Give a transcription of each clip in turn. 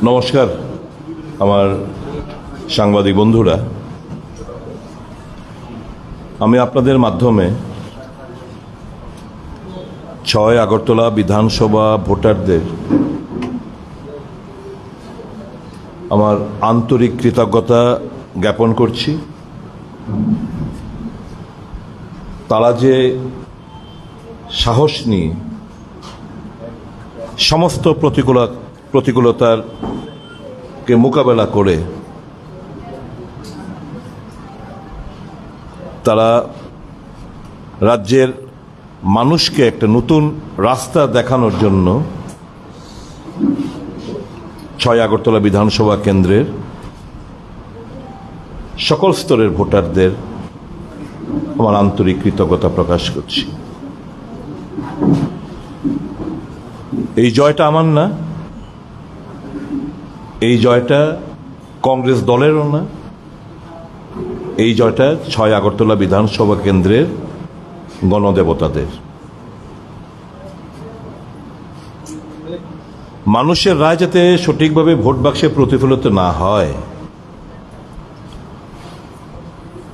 নমস্কার আমার সাংবাদিক বন্ধুরা, আমি আপনাদের মাধ্যমে ৬ আগরতলা বিধানসভা ভোটারদের আমার আন্তরিক কৃতজ্ঞতা জ্ঞাপন করছি। তারা যে সাহস নিয়ে সমস্ত প্রতিকূলতাকে মোকাবেলা করে তারা রাজ্যের মানুষকে একটা নতুন রাস্তা দেখানোর জন্য ৬ আগরতলা বিধানসভা কেন্দ্রের সকল স্তরের ভোটারদের আমার আন্তরিক কৃতজ্ঞতা প্রকাশ করছি। এই জয়টা আমার না, এই জয়টা কংগ্রেস দলেরও না, এই জয়টা ৬ আগরতলা বিধানসভা কেন্দ্রের গণদেবতাদের। মানুষের রায় যাতে সঠিকভাবে ভোট বাক্সে প্রতিফলিত না হয়,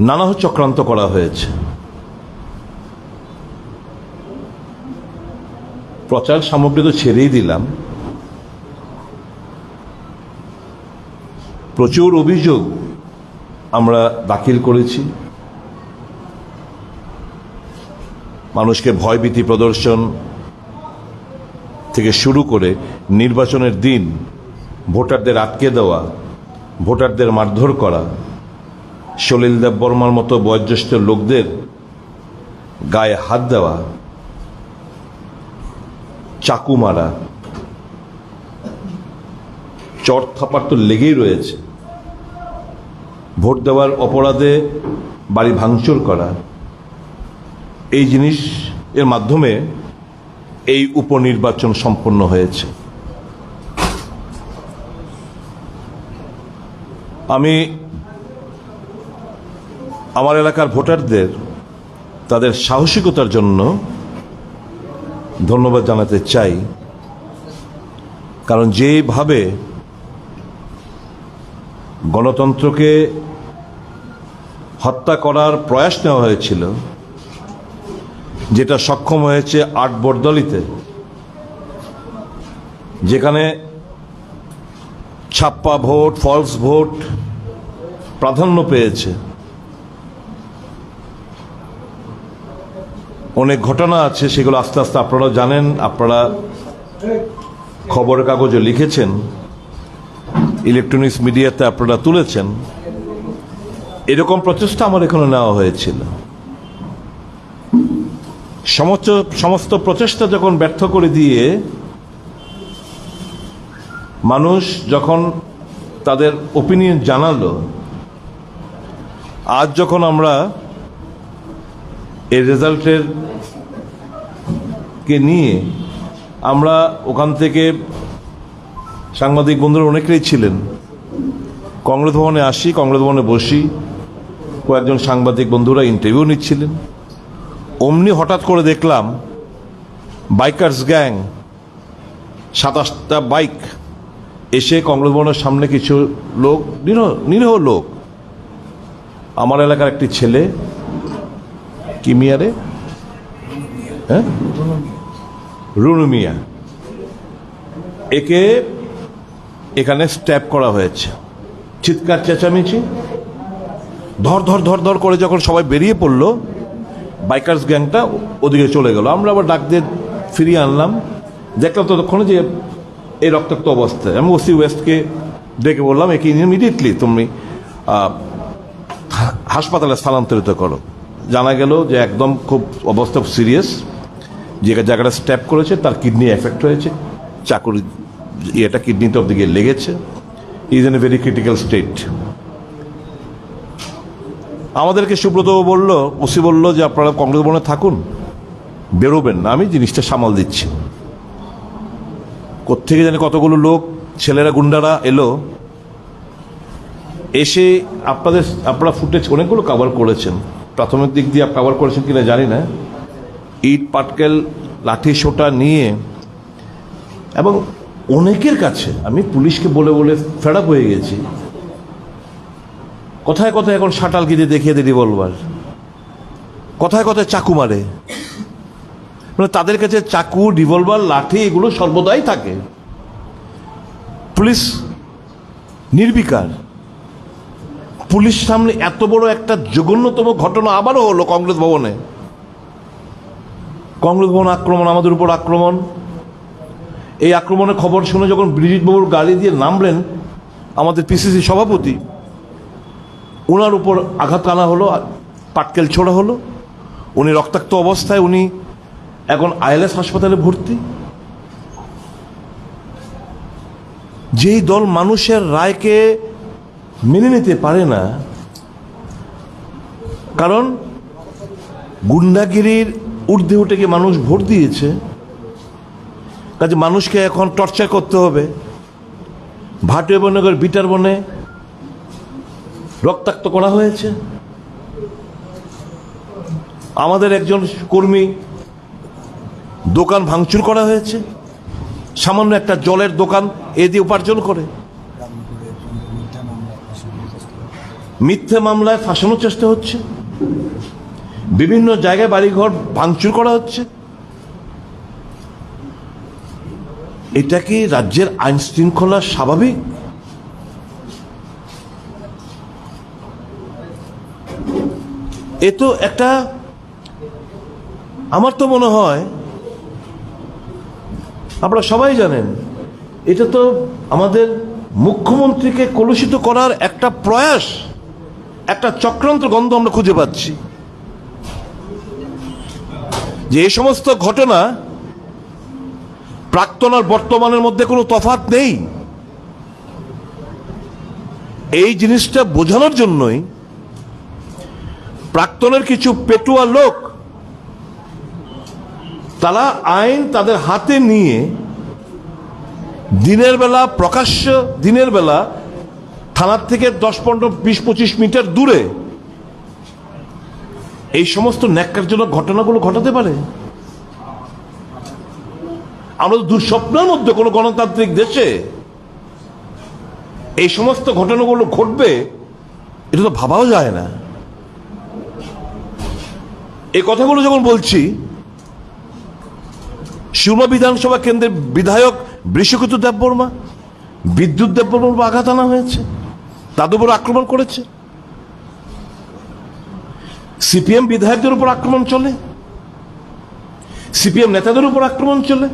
নানা চক্রান্ত করা হয়েছে। প্রচার সামগ্রী তো ছেড়েই দিলাম, প্রচুর অভিযোগ আমরা দাখিল করেছি। মানুষকে ভয়ভীতি প্রদর্শন থেকে শুরু করে নির্বাচনের দিন ভোটারদের আটকে দেওয়া, ভোটারদের মারধর করা, সলিল দেব বর্মার মতো বয়োজ্যেষ্ঠ লোকদের গায়ে হাত দেওয়া, চাকু মারা, চর থাপার তো লেগেই রয়েছে, ভোট দেওয়ার অপরাধে বাড়ি ভাঙচুর করা, এই জিনিস এর মাধ্যমে এই উপনির্বাচন সম্পন্ন হয়েছে। আমি আমার এলাকার ভোটারদের তাদের সাহসিকতার জন্য ধন্যবাদ জানাতে চাই, কারণ যেভাবে গণতন্ত্রকে হত্যা করার প্রয়াস নেওয়া হয়েছিল, যেটা সক্ষম হয়েছে ৮ বরদলিতে, যেখানে ছাপ্পা ভোট, ফলস ভোট প্রাধান্য পেয়েছে। অনেক ঘটনা আছে, সেগুলো আস্তে আস্তে আপনারা জানেন, আপনারা খবরের কাগজে লিখেছেন, ইলেকট্রনিক্স মিডিয়াতে আপনারা তুলেছেন। এরকম প্রচেষ্টা আমার এখানে নেওয়া হয়েছিল। সমস্ত প্রচেষ্টা যখন ব্যর্থ করে দিয়ে মানুষ যখন তাদের ওপিনিয়ন জানালো, আজ যখন আমরা এই রেজাল্টের কে নিয়ে আমরা ওখান থেকে সাংবাদিক বন্ধুরা অনেকেই ছিলেন, কংগ্রেস ভবনে আসি, কংগ্রেস ভবনে বসি, কয়েকজন সাংবাদিক বন্ধুরা ইন্টারভিউ নিচ্ছিলেন। অমনি হঠাৎ করে দেখলাম বাইকার্স গ্যাং ২৭টা বাইক এসে কংগ্রেস ভবনের সামনে কিছু লোক, নিরীহ লোক, আমার এলাকার একটি ছেলে, কি মিয়া রে, হ্যাঁ, রুনু মিয়া, একে এখানে স্ট্যাপ করা হয়েছে। চিৎকার চেঁচামেচি, ধর ধর ধর ধর করে যখন সবাই বেরিয়ে পড়লো, বাইকার্স গ্যাংটা ওদিকে চলে গেল। আমরা আবার ডাক দিয়ে ফিরিয়ে আনলাম, দেখলাম ততক্ষণে যে এই রক্তাক্ত অবস্থায়। আমি ওসি ওয়েস্টকে ডেকে বললাম, একে ইমিডিয়েটলি তুমি হাসপাতালে স্থানান্তরিত করো। জানা গেল যে একদম খুব অবস্থা সিরিয়াস, যে জায়গাটা স্ট্যাপ করেছে তার কিডনি এফেক্ট হয়েছে, চাকুর ইয়েটা কিডনিটা ওদিকে লেগেছে, is in a very critical state. আমাদেরকে সুব্রত বলল, ওসি বলল যে আপনারা কংগ্রেস ভবনে থাকুন, বেরোবেন না, আমি জিনিসটা সামাল দিচ্ছি। কোত্থেকে জানি কতগুলো লোক, ছেলেরা, গুন্ডারা এলো, এসে আপনারা ফুটেজ অনেকগুলো কভার করেছেন, প্রাথমিক দিক দিয়ে কভার করেছেন কিনা জানি না, ইট পাটকেল লাঠি সোটা নিয়ে, এবং অনেকের কাছে আমি পুলিশকে বলে বলে ফেড আপ হয়ে গেছি, কথায় কথায় এখন শাটাল গিয়ে দেখিয়ে দেয় রিভলভার, কথায় কথায় চাকু মারে। মানে তাদের কাছে চাকু, রিভলভার, লাঠি এগুলো সর্বদাই থাকে। পুলিশ নির্বিকার। পুলিশ সামনে এত বড় একটা জঘন্যতম ঘটনা আবারও হলো কংগ্রেস ভবনে। কংগ্রেস ভবন আক্রমণ, আমাদের উপর আক্রমণ। এই আক্রমণের খবর শুনে যখন ব্রিজিত বাবুর গাড়ি দিয়ে নামলেন আমাদের পিসিসি সভাপতি, ওনার উপর আঘাত আনা হলো, পাটকেল ছোড়া হলো। উনি রক্তাক্ত অবস্থায়, উনি এখন আইএলএস হাসপাতালে ভর্তি। যেই দল মানুষের রায়কে মেনে নিতে পারে না, কারণ গুন্ডাগিরির ঊর্ধ্বে উঠে গিয়ে মানুষ ভোট দিয়েছে, কাজে মানুষকে এখন টর্চার করতে হবে। ভাটিয়া বনগর বিটার বনে রক্তাক্ত করা হয়েছে। আমাদের একজন কর্মী দোকান ভাঙচুর করা হয়েছে, সামান্য একটা জলের দোকান এ দিয়ে উপার্জন করে। মিথ্যে মামলায় ফাঁসানোর চেষ্টা হচ্ছে, বিভিন্ন জায়গায় বাড়িঘর ভাঙচুর করা হচ্ছে। এটা কি রাজ্যের আইন শৃঙ্খলা স্বাভাবিক? এ তো একটা, আমার তো মনে হয়, আপনারা সবাই জানেন, এটা তো আমাদের মুখ্যমন্ত্রীকে কলুষিত করার একটা প্রয়াস, একটা চক্রান্ত গন্ধ আমরা খুঁজে পাচ্ছি। যে এই সমস্ত ঘটনা প্রাক্তন আর বর্তমানের মধ্যে কোনো তফাৎ নেই, এই জিনিসটা বোঝানোর জন্যই প্রাক্তনের কিছু পেটুয়া লোক, তারা আইন তাদের হাতে নিয়ে দিনের বেলা, প্রকাশ্য দিনের বেলা, থানার থেকে 10-15-20-25 মিটার দূরে এই সমস্ত ন্যাক্কারজনক ঘটনাগুলো ঘটাতে পারে। আমরা তো দুঃস্বপ্নের মধ্যে কোনো গণতান্ত্রিক দেশে এই সমস্ত ঘটনাগুলো ঘটবে, এটা তো ভাবাও যায় না। এই কথাগুলো যখন বলছি, শিউমা বিধানসভা কেন্দ্রের বিধায়ক বৃষকেতু দেববর্মা, বিদ্যুৎ দেববর্মা আঘাত আনা হয়েছে, তাদের উপর আক্রমণ করেছে। সিপিএম বিধায়কদের উপর আক্রমণ চলে, সিপিএম নেতাদের উপর আক্রমণ চলে,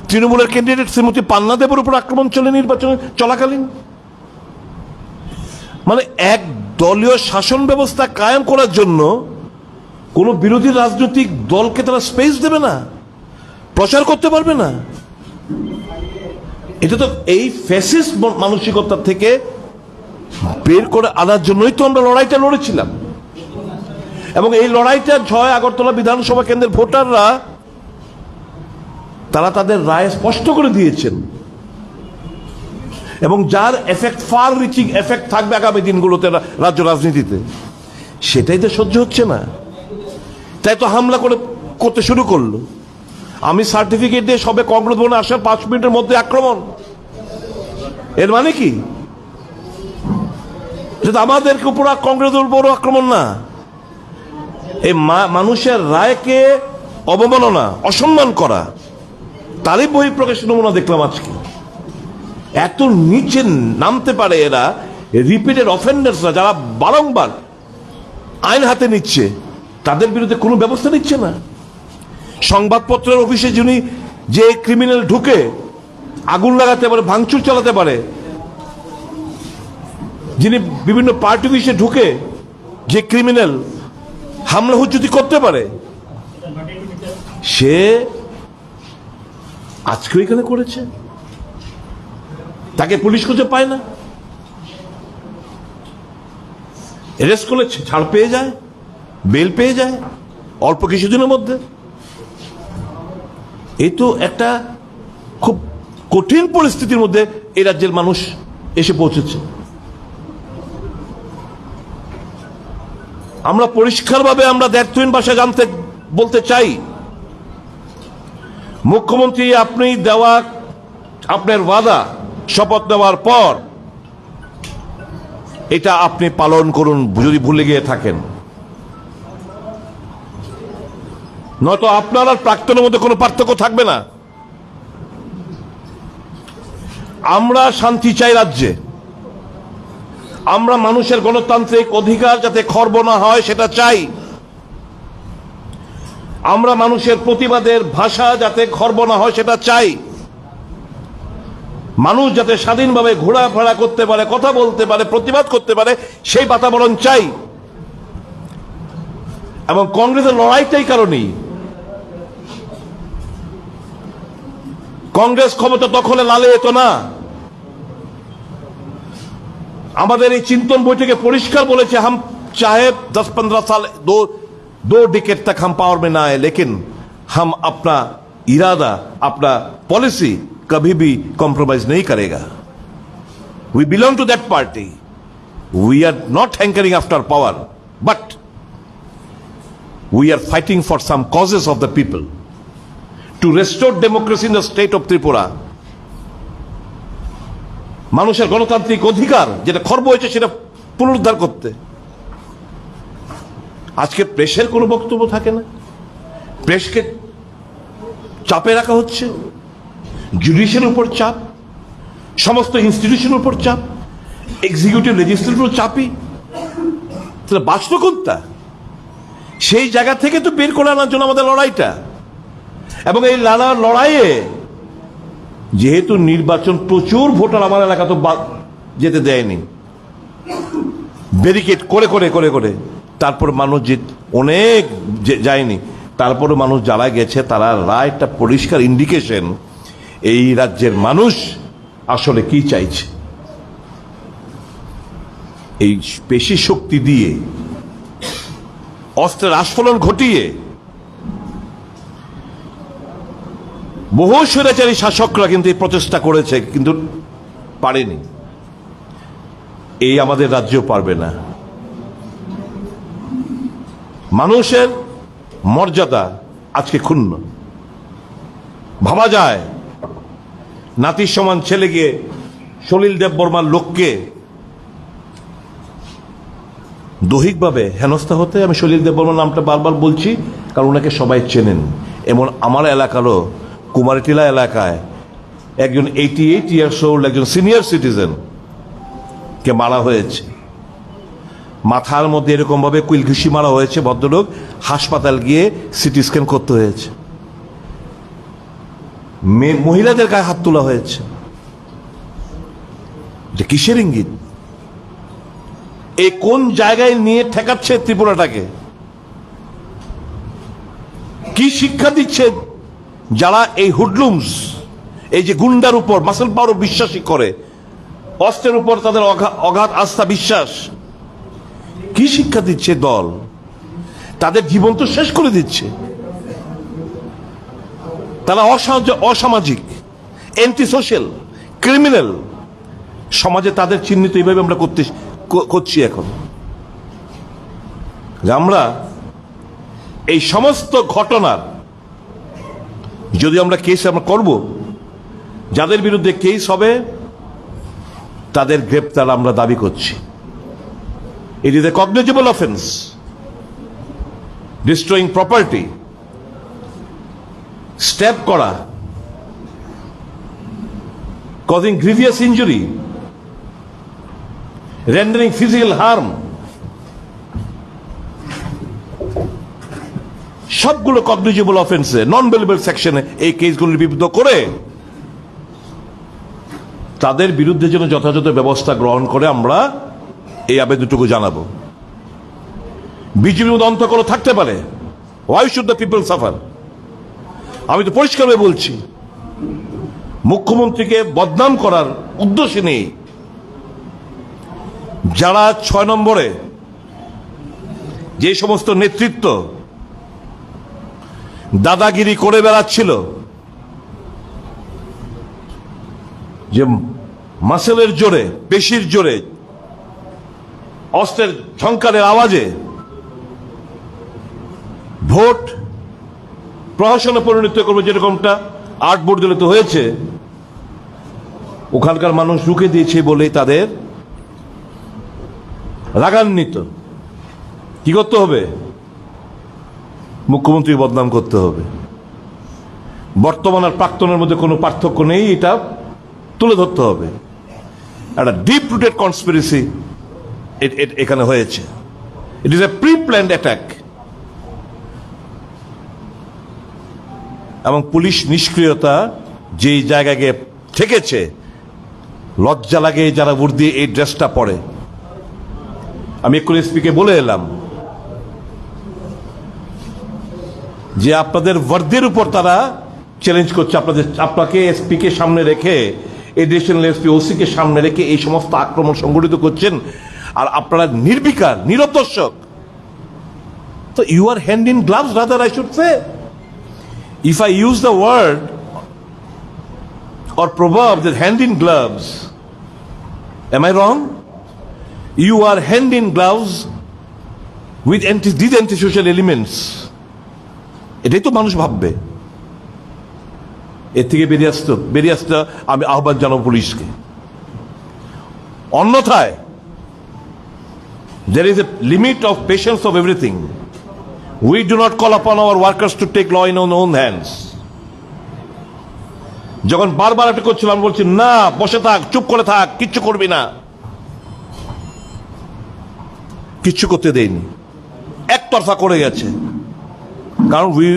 তৃণমূলের ক্যান্ডিডেট শ্রীমতী পান্না দেবের উপর আক্রমণ চলে নির্বাচন চলাকালীন। মানে এক দলীয় শাসন ব্যবস্থা কায়েম করার জন্য কোনো বিরোধী রাজনৈতিক দলকে তারা স্পেস দেবে না, প্রচার করতে পারবে না। এটা তো এই ফ্যাসিস্ট মানসিকতা থেকে বের করে আনার জন্যই তো আমরা লড়াইটা লড়েছিলাম। এবং এই লড়াইটা জয় আগরতলা বিধানসভা কেন্দ্রের ভোটাররা, তারা তাদের রায় স্পষ্ট করে দিয়েছেন, এবং যার এফেক্ট, ফার রিচিং এফেক্ট থাকবে আগামী দিনগুলোতে রাজ্য রাজনীতিতে, সেটাই তো সহ্য হচ্ছে না। তাই তো হামলা করতে শুরু করলো। আমি সার্টিফিকেট দিয়ে সবে কংগ্রেস ভবনে আসার 5 মিনিটের মধ্যে আক্রমণ। এর মানে কি? সেটা আমাদের উপর কংগ্রেসের উপর আক্রমণ না, এই মানুষের রায়কে অবমাননা, অসম্মান করা, তারই বহিঃপ্রকাশ নমুনা দেখলাম আজকে। এত নিচে নামতে পারে এরা, রিপিটেড অফেন্ডার্সরা, যারা বারংবার আইন হাতে নিচ্ছে, তাদের বিরুদ্ধে কোনো ব্যবস্থা নিচ্ছে না। সংবাদপত্রের অফিসে যিনি, যে ক্রিমিনাল ঢুকে আগুন লাগাতে পারে, ভাঙচুর চালাতে পারে, যিনি বিভিন্ন পার্টি অফিসে ঢুকে যে ক্রিমিনাল হামলা হুজ্জুতি করতে পারে, সে আজকে এখানে করেছে, তাকে পুলিশ খুঁজে পায় না, অ্যারেস্ট করলে ছাড় পেয়ে যায়, বেল পেয়ে যায় অল্প কিছুদিনের মধ্যে। এই তো একটা খুব কঠিন পরিস্থিতির মধ্যে এই রাজ্যের মানুষ এসে পৌঁছেছে। আমরা পরিষ্কারভাবে আমরা দ্ব্যর্থহীন ভাষায় বলতে চাই, মুখ্যমন্ত্রী আপনি দেওয়া আপনার ওয়াদা শপথ নেওয়ার পর এটা আপনি পালন করুন যদি ভুলে গিয়ে থাকেন, নয়তো আপনার আর প্রাক্তনের মধ্যে কোনো পার্থক্য থাকবে না। আমরা শান্তি চাই রাজ্যে, আমরা মানুষের গণতান্ত্রিক অধিকার যাতে খর্ব না হয় সেটা চাই, আমরা মানুষের প্রতিবাদের ভাষা যাতে খর্ব না হয় সেটা চাই, মানুষ যাতে স্বাধীনভাবে ঘোরাফেরা করতে পারে, কথা বলতে পারে, প্রতিবাদ করতে পারে, সেই বাতাবরণ চাই। এবং কংগ্রেসের লড়াইটাই কারণেই কংগ্রেস ক্ষমতা দখলে লালে যেত না। আমাদের এই চিন্তন বৈঠকে পরিষ্কার বলেছে, हम चाहे 10-15 साल दो डिकेड तक हम पावर में ना आए, लेकिन हम अपना इरादा, अपना पॉलिसी कभी भी कॉम्प्रोमाइज नहीं करेगा। We belong to that party. We are not hankering after power, but we are fighting for some causes of the people to restore democracy in the state of Tripura. মানুষের গণতান্ত্রিক অধিকার যেটা খর্ব হয়েছে সেটা পুনরুদ্ধার করতে। আজকে প্রেসের কোনো বক্তব্য থাকে না, প্রেসকে চাপে রাখা হচ্ছে, জুডিশিয়ালের উপর চাপ, সমস্ত ইনস্টিটিউশনের উপর চাপ, এক্সিকিউটিভ লেজিসলেটিভ চাপই, তাহলে বাঁচত কোনটা? সেই জায়গা থেকে তো বের করে আনার জন্য আমাদের লড়াইটা। এবং এই লড়াইয়ে যেহেতু নির্বাচন, প্রচুর ভোটার আমার এলাকা তো যেতে দেয়নি, ব্যারিকেড করে করে করে করে, তারপর মানুষ অনেক যায়নি, তারপরে মানুষ যারা গেছে তারা রায়টা পরিষ্কার ইন্ডিকেশন এই রাজ্যের মানুষ আসলে কি চাইছে। এই পেশি শক্তি দিয়ে, অস্ত্রের আস্ফলন ঘটিয়ে বহু স্বৈরাচারী শাসকরা কিন্তু এই প্রচেষ্টা করেছে, কিন্তু পারেনি। এই আমাদের রাজ্যও পারবে না। মানুষের মর্যাদা আজকে ক্ষুণ্ণ। ভাবা যায় নাতির সমান ছেলেকে, সলিল দেববর্মার লোককে দৈহিকভাবে হেনস্থা হতে। আমি সলিল দেববর্মার নামটা বারবার বলছি কারণ ওনাকে সবাই চেনেন। এমন আমার এলাকারও কুমারটিলা এলাকায় একজন 88 ইয়ার্স ওল্ড একজন সিনিয়র সিটিজেন কে মারা হয়েছে, মাথার মধ্যে এরকম ভাবে কুইল ঘুষি মারা হয়েছে, ভদ্রলোক হাসপাতাল গিয়ে সিটি স্ক্যান করতে হয়েছে, মহিলাদের গায়ে হাত তোলা হয়েছে। কিসের ইঙ্গিত? এই কোন জায়গায় নিয়ে ঠেকাচ্ছে ত্রিপুরাটাকে? কি শিক্ষা দিচ্ছে যারা এই হুডলুমস, এই যে গুন্ডার উপর মাসেল পাওয়ার বিশ্বাসী করে, অস্ত্রের উপর তাদের অগাধ আস্থা বিশ্বাস, কি শিক্ষা দিচ্ছে দল? তাদের জীবন তো শেষ করে দিচ্ছে। তারা অসামাজিক, অ্যান্টি সোশ্যাল, ক্রিমিনাল। সমাজে তাদের চিহ্নিত এইভাবে আমরা করছি এখন। আমরা এই সমস্ত ঘটনার যদি আমরা কেস আমরা করব, যাদের বিরুদ্ধে কেস হবে তাদের গ্রেপ্তার আমরা দাবি করছি। It is a cognizable offense. Destroying property, stab করা, causing grievous injury, rendering physical harm, সবগুলো কগনিজেবল অফেন্সে, নন বেলেবল সেকশনে এই কেসগুলো লিপিবদ্ধ করে তাদের বিরুদ্ধে যেন যথাযথ ব্যবস্থা গ্রহণ করে আমরা এই আবেদনটুকু জানাবো। বিজেপির মধ্যে অন্তকল থাকতে পারে, why should the people suffer? আমি তো পরিষ্কারভাবে বলছি, মুখ্যমন্ত্রীকে বদনাম করার উদ্দেশ্য নেই। যারা 6 নম্বরে যে সমস্ত নেতৃত্ব দাদাগিরি করে বেড়াচ্ছিল, যে মাসেলের জোরে, পেশির জোরে, অস্ত্রের ঝংকারের আওয়াজে ভোট প্রহসনে পরিণত করবে, যেরকমটা 8 ভোট দিলে তো হয়েছে, ওখানকার মানুষ রুখে দিয়েছে বলেই তাদের রাগান্বিত। কি করতে হবে? মুখ্যমন্ত্রী বদনাম করতে হবে। বর্তমান আর প্রাক্তনের মধ্যে কোনো পার্থক্য নেই, এটা তুলে ধরতে হবে। একটা ডিপ রুটেড কনস্পিরেসি এখানে হয়েছে। It is a pre planned attack. এবং পুলিশ নিষ্ক্রিয়তা যেই জায়গায় গিয়ে ঠেকেছে, লজ্জা লাগে যারা ভোট দিয়ে এই ড্রেসটা পরে। আমি এক্ষুনি এসপিকে বলে এলাম যে আপনাদের ওয়ার্দের উপর তারা চ্যালেঞ্জ করছে, আপনাকে এসপিকে সামনে রেখে, এডিশনাল এসপি ওসিকে সামনে রেখে এই সমস্ত আক্রমণ সংগঠিত করছেন, আর আপনারা নির্বিকার, নীরব দর্শক। তো you are hand in gloves, rather I should say, if I use the word or proverb that hand in gloves, am I wrong? You are hand in gloves with these antisocial elements. এটাই তো মানুষ ভাববে। এর থেকে বেরিয়ে আসতে আমি আহ্বান জানাবো পুলিশকে। অন্যথায় there is a limit of patience of everything. We do not call upon our workers to take law in our own hands. যখন বারবার এটা করছিলাম, বলছি না, বসে থাক, চুপ করে থাক, কিচ্ছু করবি না, কিচ্ছু করতে দেয়নি, একতরফা করে গেছে। কারণ we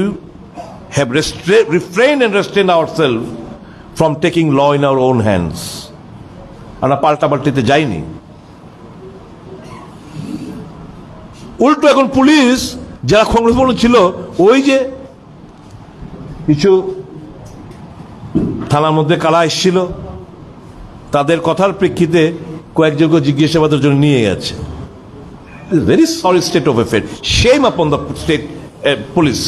have refrained and restrained ourselves from taking law in our own hands. আমরা পাল্টাপাল্টিতে যাইনি। উল্টো এখন পুলিশ, যারা কংগ্রেস ভবন ছিল, ওই যে কিছু থানার মধ্যে কারা এসেছিল, তাদের কথার প্রেক্ষিতে কয়েকজনকে জিজ্ঞাসাবাদের জন্য নিয়ে গেছে। Very sorry state of affair, shame upon the state police.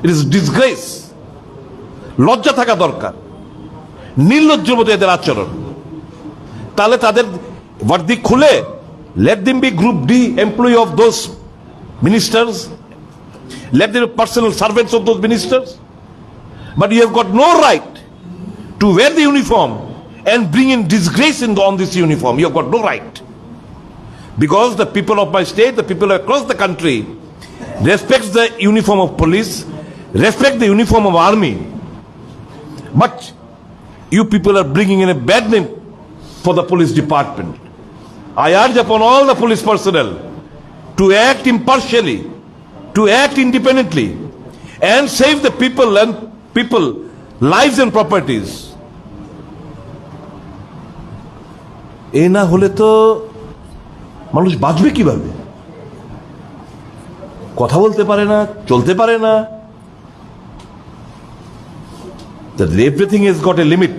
It is disgrace. লজ্জা থাকা দরকার। নির্লজ্জের মতো এদের আচরণ। তাহলে তাদের ওয়ার্দি খুলে, let them be group D employee of those ministers, let them be personal servants of those ministers, but you have got no right to wear the uniform and bring in disgrace on this uniform. You have got no right, because the people of my state, the people across the country respects the uniform of police, respect the uniform of army, but you people are bringing in a bad name for the police department. I urge upon all the police personnel to act impartially, to act independently, and save the people and lives and properties. এই না হলে তো মানুষ বাঁচবে কিভাবে? কথা বলতে পারে না, চলতে পারে না। That everything has got a limit.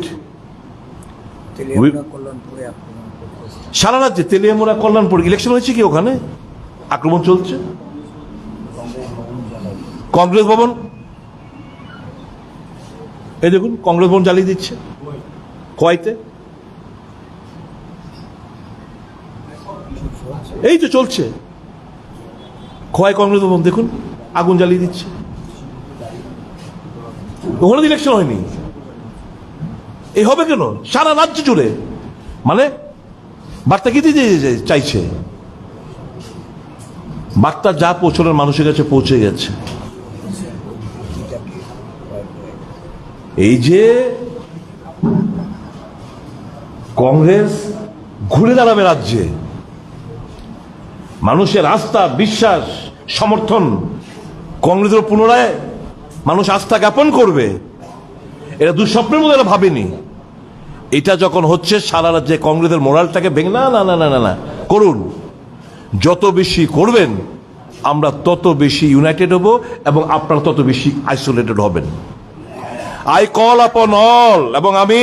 সারা রাজ্যে তেলিয়ামুড়া, কল্যাণপুর ইলেকশন হয়েছে কি, ওখানে আক্রমণ চলছে। কংগ্রেস ভবন, এই দেখুন, কংগ্রেস ভবন জ্বালিয়ে দিচ্ছে খোয়াইতে। এই তো চলছে খোয়াই কংগ্রেস ভবন, দেখুন আগুন জ্বালিয়ে দিচ্ছে। ওখানে ইলেকশন হয়নি, এই হবে কেন? সারা রাজ্য জুড়ে। মানে বার্তা কি দিতে চাইছে? বার্তা যা পৌঁছানোর মানুষের কাছে পৌঁছে গেছে। এই যে কংগ্রেস ঘুরে দাঁড়াবে রাজ্যে, মানুষের আস্থা, বিশ্বাস, সমর্থন, কংগ্রেসের পুনরায় মানুষ আস্থা জ্ঞাপন করবে, এটা দুঃস্বপ্নের মধ্যে এরা ভাবেনি। এটা যখন হচ্ছে, সারা রাজ্যে কংগ্রেসের মোরালটাকে ভেঙে, না না না না না করুন। যত বেশি করবেন, আমরা তত বেশি ইউনাইটেড হব এবং আপনারা তত বেশি আইসোলেটেড হবেন। আই কল আপন অল, এবং আমি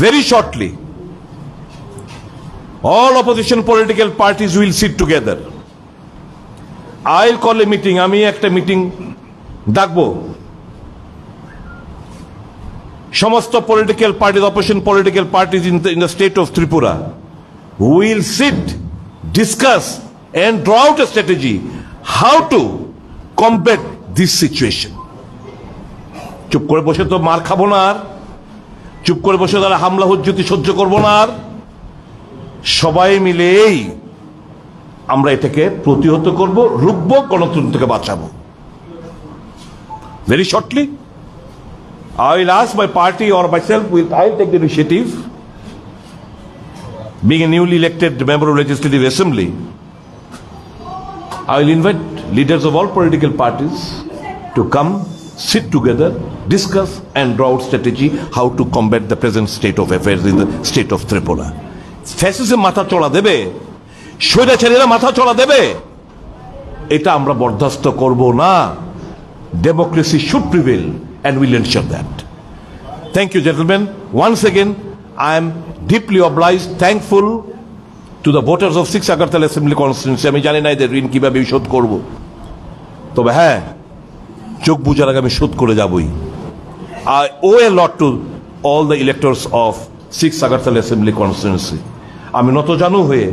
very shortly all opposition political parties will sit together. I'll call a meeting. আমি একটা মিটিং ডাকবো, সমস্ত political parties, opposition political parties in the state of Tripura will sit, discuss and draw out a strategy how to combat this situation. চুপ করে বসে তো মার খাবো না, আর চুপ করে বসে তারা হামলা হুজ্জতি সহ্য করব না, আর সবাই মিলেই আমরা এটাকে প্রতিহত করব, রুখব, গণতন্ত্রকে বাঁচাবো। Very shortly, I will ask my party or myself, I'll take the initiative, being a newly elected member of Legislative Assembly, I will invite leaders of all political parties to come, sit together, discuss and draw out strategy how to combat the present state of affairs in the state of Tripura. Fascism মাথা চড়া দেবে, স্বৈরাচারীরা মাথা চড়া দেবে, এটা আমরা বরদাস্ত করব না। Democracy should prevail and we'll ensure that. Thank you, gentlemen. Once again, I am deeply obliged, thankful to the voters of 6 Agartala Assembly Constituency. আমি জানি না এদের ঋণ কিভাবে শোধ করব, তবে হ্যাঁ, চোখ বুজার আগে আমি শোধ করে যাবই। I owe a lot to all the electors of 6 Agartala Assembly Constituency. আমি নতজানু হয়ে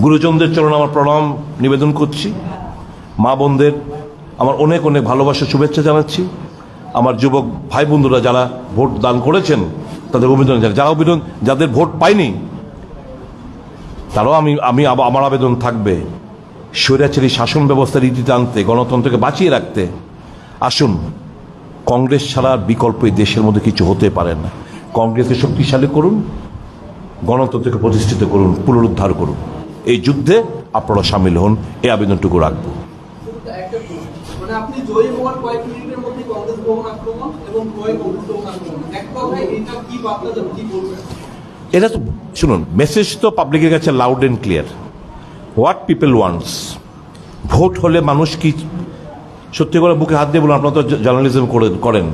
গুরুজনদের চরণে আমার প্রণাম নিবেদন করছি, মা বোনদের আমার অনেক অনেক ভালোবাসা শুভেচ্ছা জানাচ্ছি, আমার যুবক ভাই বন্ধুরা যারা ভোট দান করেছেন তাদের অভিনন্দন জানাচ্ছি, যাদের ভোট পায়নি তারাও আমি আমার আবেদন থাকবে স্বৈরাচারী শাসন ব্যবস্থার রীতিতে আনতে, গণতন্ত্রকে বাঁচিয়ে রাখতে আসুন। কংগ্রেস ছাড়া বিকল্প এই দেশের মধ্যে কিছু হতে পারে না। কংগ্রেসকে শক্তিশালী করুন, গণতন্ত্রকে প্রতিষ্ঠিত করুন, পুনরুদ্ধার করুন। এই যুদ্ধে আপনারা সামিল হন, এই আবেদনটুকু রাখবো। আপনি জয়ী হওয়ার কয়েক মিনিটের মধ্যে কংগ্রেস ভবন আক্রমণ এবং কংগ্রেস ভবন আক্রমণ, এক কথায় এটা কি বার্তা দেবে, কি বলবেন? এটা তো শুনুন, মেসেজ তো পাবলিকের কাছে loud and clear. What people wants, vote হলে মানুষ কি, সত্যি করে বুকে হাত দিয়ে বলুন, আপনারা তো জার্নালিজম করেন,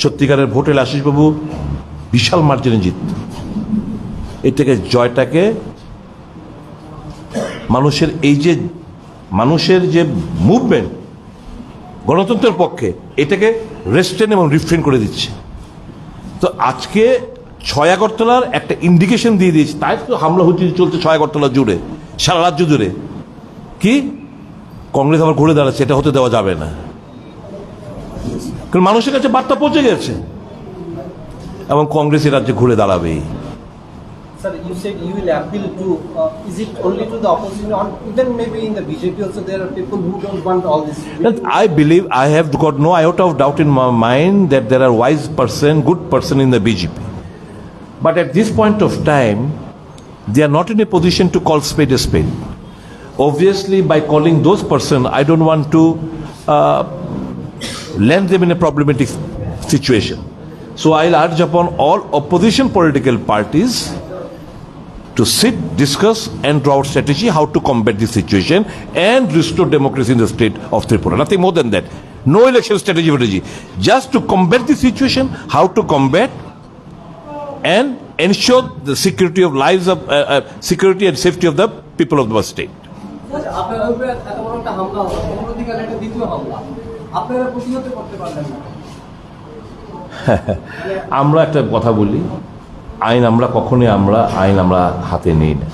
সত্যিকারের ভোট হলে আশিসবাবু বিশাল মার্জিনে জিত, এই থেকে জয়টাকে মানুষের যে মুভমেন্ট গণতন্ত্রের পক্ষে, এটাকে রেস্ট্রেন এবং রিফ্রেন করে দিচ্ছে। তো আজকে 6 আগরতলার একটা ইন্ডিকেশন দিয়ে দিয়েছে, তাই তো হামলা হচ্ছে চলছে 6 আগরতলা জুড়ে, সারা রাজ্য জুড়ে। কি কংগ্রেস আবার ঘুরে দাঁড়াচ্ছে, এটা হতে দেওয়া যাবে না, কারণ মানুষের কাছে বার্তা পৌঁছে গেছে এবং কংগ্রেস এই রাজ্যে ঘুরে দাঁড়াবেই। Sir, you said you will appeal to, is it only to the opposition or even maybe in the BJP also there are people who don't want all this? I believe, I have got no iota of doubt in my mind that there are wise person, good person in the BJP. But at this point of time, they are not in a position to call spade a spade. Obviously, by calling those person, I don't want to land them in a problematic situation. So I'll urge upon all opposition political parties to sit, discuss and draw out strategy how to combat this situation and restore democracy in the state of Tripura. Nothing more than that. No election strategy. Just to combat the situation, how to combat and ensure the security of lives of security and safety of the people of the state. আমরা একটা কথা বলি, আইন আমরা কখনোই আইন আমরা হাতে নেই না।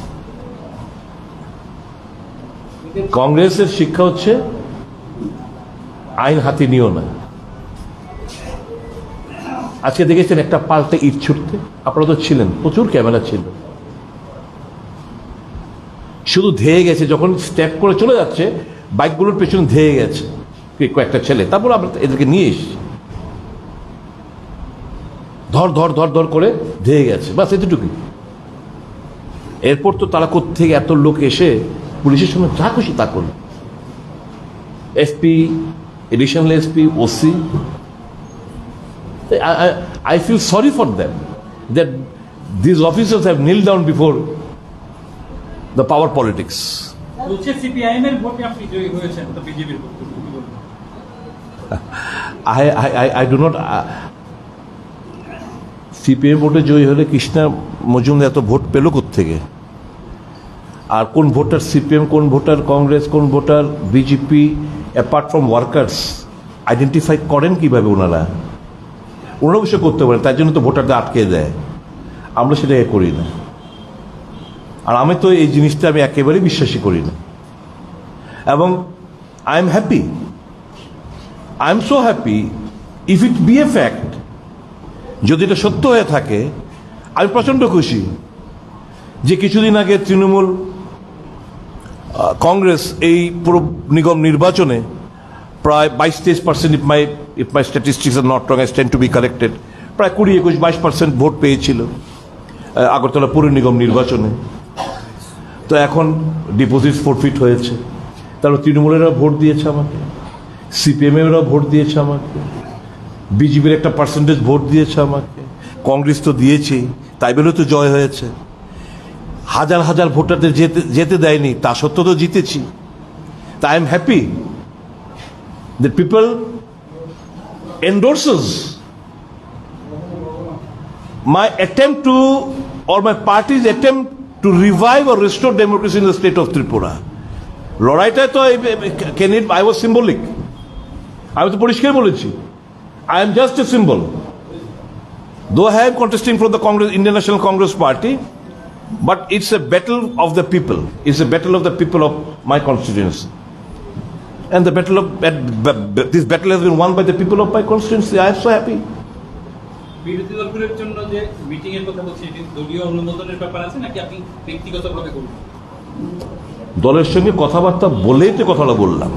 কংগ্রেসের শিক্ষা হচ্ছে আইন হাতে নিও না। আজকে দেখেছেন একটা পাল্টে ইট ছুটতে, আপনারা তো ছিলেন, প্রচুর ক্যামেরা ছিল, শুধু ধেয়ে গেছে, যখন স্টেপ করে চলে যাচ্ছে বাইকগুলোর পেছনে ধেয়ে গেছে কয়েকটা ছেলে, তারপর আমরা এদেরকে নিয়ে এসছি, ধর ধর ধর ধর করে ধেয়ে গেছে, বাস এতটুকুই। এরপর তো তারা কোত্থেকে এত লোক এসে পুলিশের সঙ্গে যা খুশি তা করল, SP, additional SP, OC. I feel sorry for them that these officers have kneeled down before the power politics. I do not. CPM ভোটে জয়ী হলে কৃষ্ণা মজুমদার এত ভোট পেল কোত্থেকে? আর কোন ভোটার সিপিএম, কোন ভোটার কংগ্রেস, কোন voter BJP, apart from workers identify করেন কিভাবে? ওনারা অবশ্য করতে পারেন, তার জন্য তো ভোটারদের আটকে দেয়, আমরা সেটাকে করি না। আর আমি তো এই জিনিসটা আমি একেবারেই বিশ্বাসই করি না। এবং I am happy, I am so happy if it B A fact যদি এটা সত্য হয়ে থাকে আমি প্রচণ্ড খুশি যে কিছুদিন আগে তৃণমূল কংগ্রেস এই পুরো নিগম নির্বাচনে প্রায় 22-23%, if my statistics are not wrong, I stand to be corrected, প্রায় 20-22% ভোট পেয়েছিল আগরতলা পুর নিগম নির্বাচনে। তো এখন ডিপোজিট ফোরফিট হয়েছে, তারপর তৃণমূলেরা ভোট দিয়েছে আমাকে, সিপিএমেরা ভোট দিয়েছে আমাকে, বিজেপির একটা পার্সেন্টেজ ভোট দিয়েছে আমাকে, কংগ্রেস তো দিয়েছেই, তাই বলে তো জয় হয়েছে। হাজার হাজার ভোটারদের যেতে দেয়নি, তা সত্ত্বেও তো জিতেছি। তা I am happy that people endorses my attempt to, or my party's attempt to revive or restore democracy in the state of Tripura. লড়াইটায় তো I was symbolic. আমি তো পরিষ্কার বলেছি, I am just a symbol. Though I am contesting from the Congress, Indian National Congress Party, but it's a battle of the people. It's a battle of the people of my constituency. And the battle of this battle has been won by the people of my constituency. I am so happy. বিরোধী দলগুলোর জন্য যে meeting এর কথা বলছি, এটি দলীয় অনুমোদনের ব্যাপার আছে নাকি আপনি ব্যক্তিগতভাবে করবেন? দলের সঙ্গে কথাবার্তা বলেই তো কথাটা বললাম।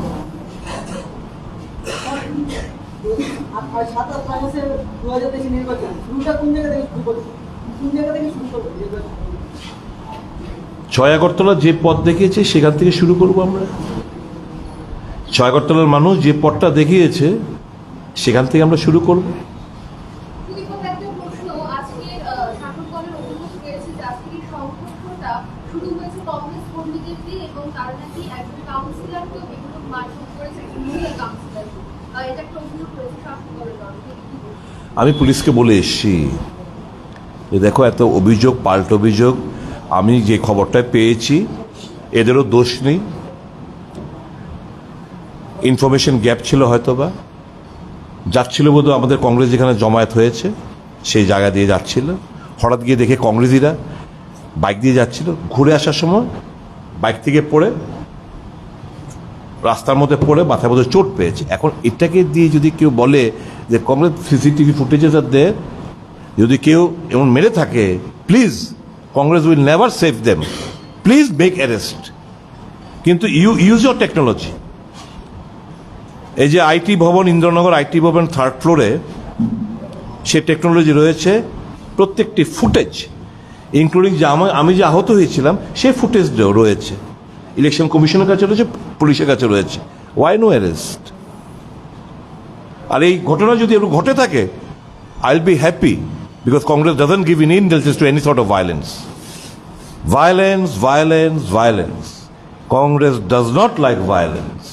ছয় আগরতলা যে পথ দেখিয়েছে সেখান থেকে শুরু করব আমরা। ছয় আগরতলার মানুষ যে পথটা দেখিয়েছে সেখান থেকে আমরা শুরু করব। আমি পুলিশকে বলে এসছি যে দেখো, এত অভিযোগ পাল্টা অভিযোগ, আমি যে খবরটা পেয়েছি এদেরও দোষ নেই, ইনফরমেশন গ্যাপ ছিল, হয়তোবা যাচ্ছিল বোধহয় আমাদের কংগ্রেস যেখানে জমায়েত হয়েছে সেই জায়গা দিয়ে যাচ্ছিল, হঠাৎ গিয়ে দেখে কংগ্রেসিরা বাইক দিয়ে যাচ্ছিল, ঘুরে আসার সময় বাইক থেকে পড়ে রাস্তার মধ্যে পড়ে মাথার মধ্যে চোট পেয়েছে। এখন এটাকে দিয়ে যদি কেউ বলে যে কংগ্রেস সিসিটিভি ফুটেজেস আর দেয়, যদি কেউ এমন মেরে থাকে, please Congress will never save them, please make arrest. কিন্তু ইউজ ইউর টেকনোলজি। এই যে আইটি ভবন, ইন্দ্রনগর আইটি ভবন 3rd ফ্লোরে, সে টেকনোলজি রয়েছে, প্রত্যেকটি ফুটেজ ইনক্লুডিং যে আমি যে আহত হয়েছিলাম সেই ফুটেজটাও রয়েছে, ইলেকশন কমিশনের কাছে রয়েছে, পুলিশের কাছে রয়েছে। Y no arrest? আর এই ঘটনা যদি একটু ঘটে থাকে, I will be happy, because Congress doesn't give in indulgence to any sort of violence. Violence, violence, violence. Congress does not like violence,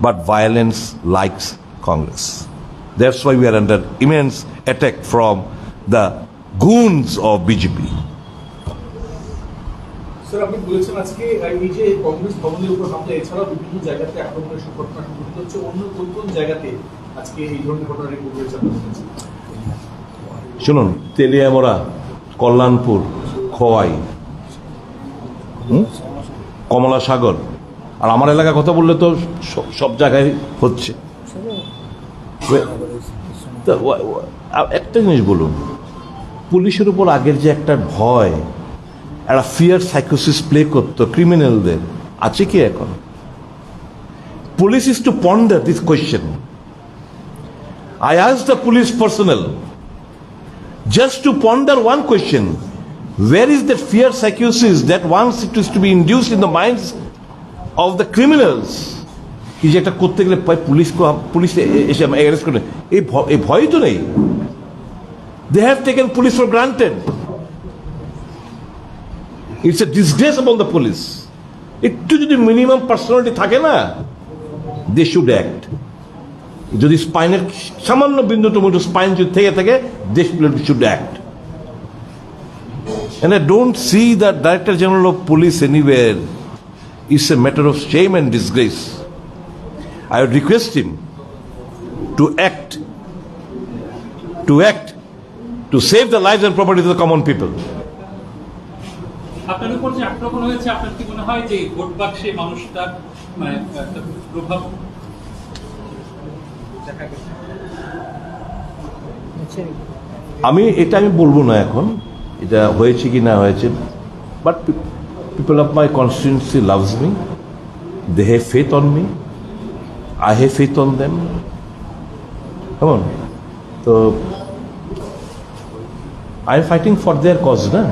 but violence likes Congress. That's why we are under immense attack from the goons of BJP. Sir, আপনি বলেছেন আজকে এই যে কংগ্রেস ভবনের উপর হামলা, এছাড়াও বিভিন্ন জায়গাতে আক্রমণের ঘটনা সংঘটিত হচ্ছে, অন্য কোন কোন জায়গাতে আজকে এই ধরনের ঘটনা রিপোর্ট হয়েছে? শুনুন, তেলিয়ামরা, কল্যাণপুর, খোয়াই, কমলা সাগর, আর আমার এলাকার কথা বললে তো সব জায়গায় হচ্ছে। একটা জিনিস বলুন, পুলিশের উপর আগের যে একটা ভয়, একটা ফিয়ার সাইকোসিস প্লে করতো ক্রিমিনালদের, আছে কি এখন? Police is two ponder this question. I asked the police personnel just to ponder one question: where is that fear psychosis that once it is to be induced in the minds of the criminals? কি যে একটা করতে গেলে police এসে arrest করে, এই ভয় তো নেই। They have taken police for granted. It's a disgrace upon the police. একটু যদি মিনিমাম পার্সোনালিটি থাকে না, they should act. যদি স্পাইনের সামান্য বিন্দু টমেটো স্পাইন যদি থেকে থাকে, they should act. And I don't see the Director General of Police anywhere. It's a matter of shame and disgrace. I would request him to act, to save the lives and property of the common people. আপনার উপর যে আক্রমণ হয়েছে, আপনার কি মনে হয় যে ভোট বাক্সে মানুষটার মানে একটা প্রভাব? আমি বলবো না এখন এটা হয়েছে কি না হয়েছে, but people of my constituency loves me, they have faith on me, I have faith on them. কেমন? তো I am fighting for their cause না,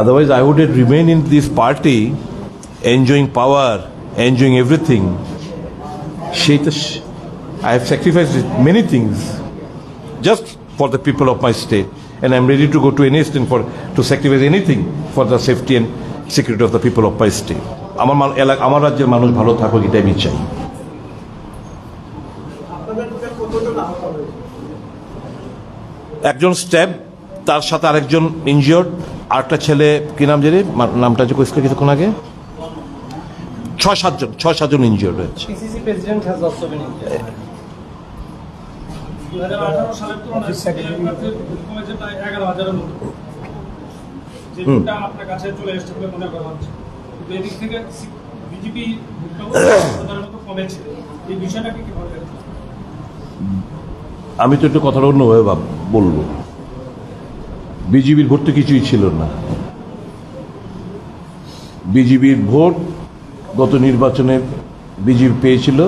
otherwise I would remain in this party enjoying power, enjoying everything. I have sacrificed many things just for the people of my state, and I'm ready to go to any extent to sacrifice anything for the safety and security of the people of my state. আমার রাজ্যের মানুষ ভালো থাকুক, এটা আমি চাই। একজন stab, তার সাথে আরেকজন ইনজিওর্ড, আরেকটা ছেলে কি নাম জানি, নামটা যে কইছিল কিছুক্ষণ আগে, 6-7জন ইনজিওর্ড হয়েছে। PCC president has also been injured. 2018 সালের তুলনায় কমেছে প্রায় 11,000-এর মতো, যেটা আপনার কাছে চলে এসেছে বলে মনে করা হচ্ছে। কিন্তু এদিক থেকে বিজেপি ভোটটাও মতো কমেছে, এই বিষয়টাকে কি বলবেন? আমি তো একটু কথাটা অন্যভাবে বলবো। বিজেপির ভোট তো কিছুই ছিল না। বিজেপির ভোট গত নির্বাচনে বিজেপি পেয়েছিল,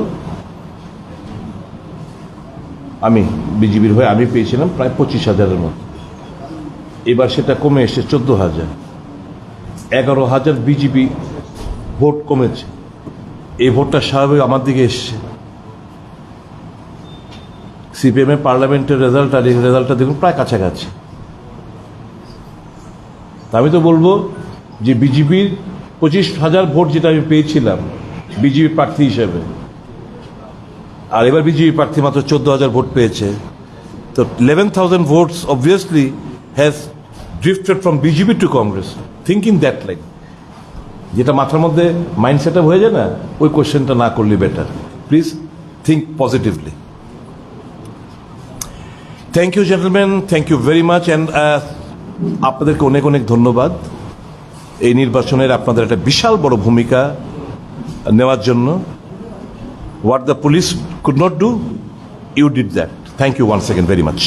বিজেপির হয়ে আমি পেয়েছিলাম প্রায় 25,000-এর মতো। এবার সেটা কমে এসেছে 14,000। 11,000 বিজেপি ভোট কমেছে। এই ভোটটা স্বাভাবিক আমার দিকে এসছে। সিপিএমের পার্লামেন্টের রেজাল্টটা দেখুন প্রায় কাছাকাছি। আমি তো বলবো যে বিজেপির 25,000 ভোট যেটা আমি পেয়েছিলাম বিজেপি প্রার্থী হিসেবে, আর এবার বিজেপি প্রার্থী মাত্র 14,000 ভোট পেয়েছে, তো 11,000 votes obviously has drifted from BJP to Congress. Thinking that like, যেটা মাথার মধ্যে মাইন্ড সেট আপ হয়ে যায় না, ওই কোয়েশ্চেনটা না করলে better. Please think positively. Thank you gentleman, thank you very much, and আপনাদেরকে অনেক অনেক ধন্যবাদ এই নির্বাচনের আপনাদের একটা বিশাল বড় ভূমিকা নেওয়ার জন্য। What the police could not do, you did that. Thank you once second very much.